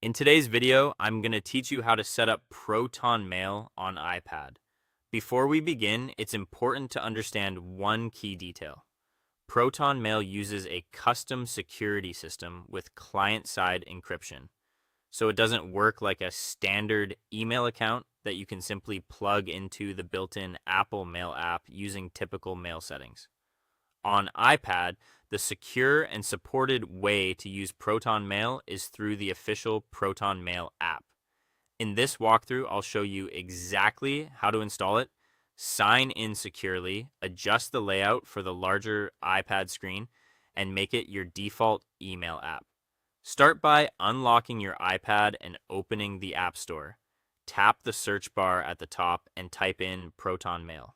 In today's video, I'm going to teach you how to set up Proton Mail on iPad. Before we begin, it's important to understand one key detail. Proton Mail uses a custom security system with client-side encryption, so it doesn't work like a standard email account that you can simply plug into the built-in Apple Mail app using typical mail settings. On iPad, the secure and supported way to use Proton Mail is through the official Proton Mail app. In this walkthrough, I'll show you exactly how to install it, sign in securely, adjust the layout for the larger iPad screen, and make it your default email app. Start by unlocking your iPad and opening the App Store. Tap the search bar at the top and type in Proton Mail.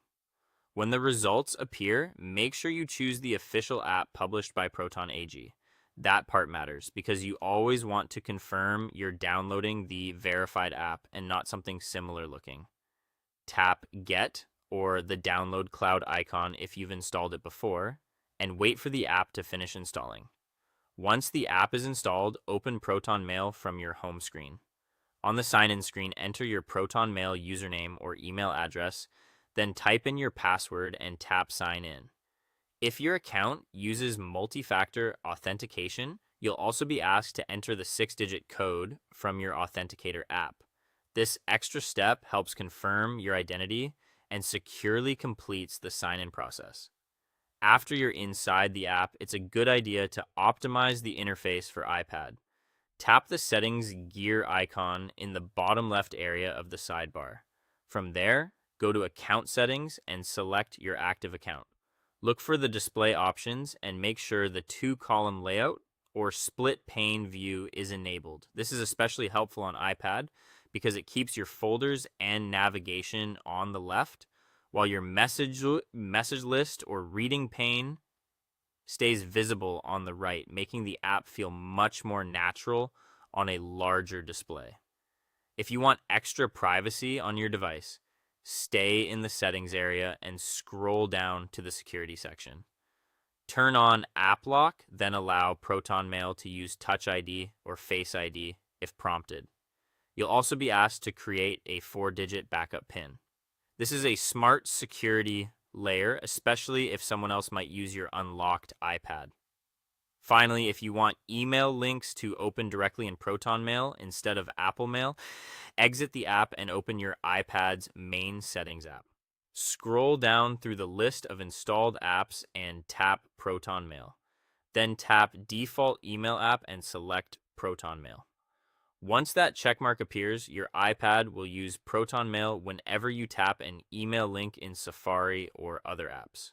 When the results appear, make sure you choose the official app published by Proton AG. That part matters because you always want to confirm you're downloading the verified app and not something similar looking. Tap Get or the download cloud icon if you've installed it before, and wait for the app to finish installing. Once the app is installed, open Proton Mail from your home screen. On the sign-in screen, enter your Proton Mail username or email address, then type in your password and tap Sign In. If your account uses multi-factor authentication, you'll also be asked to enter the 6-digit code from your authenticator app. This extra step helps confirm your identity and securely completes the sign-in process. After you're inside the app, it's a good idea to optimize the interface for iPad. Tap the settings gear icon in the bottom left area of the sidebar. From there, go to Account Settings and select your active account. Look for the display options and make sure the 2-column layout or split pane view is enabled. This is especially helpful on iPad because it keeps your folders and navigation on the left, while your message list or reading pane stays visible on the right, making the app feel much more natural on a larger display. If you want extra privacy on your device, stay in the settings area and scroll down to the security section. Turn on App Lock, then allow Proton Mail to use Touch ID or Face ID if prompted. You'll also be asked to create a 4-digit backup PIN. This is a smart security layer, especially if someone else might use your unlocked iPad. Finally, if you want email links to open directly in Proton Mail instead of Apple Mail, exit the app and open your iPad's main settings app. Scroll down through the list of installed apps and tap Proton Mail. Then tap Default Email App and select Proton Mail. Once that checkmark appears, your iPad will use Proton Mail whenever you tap an email link in Safari or other apps.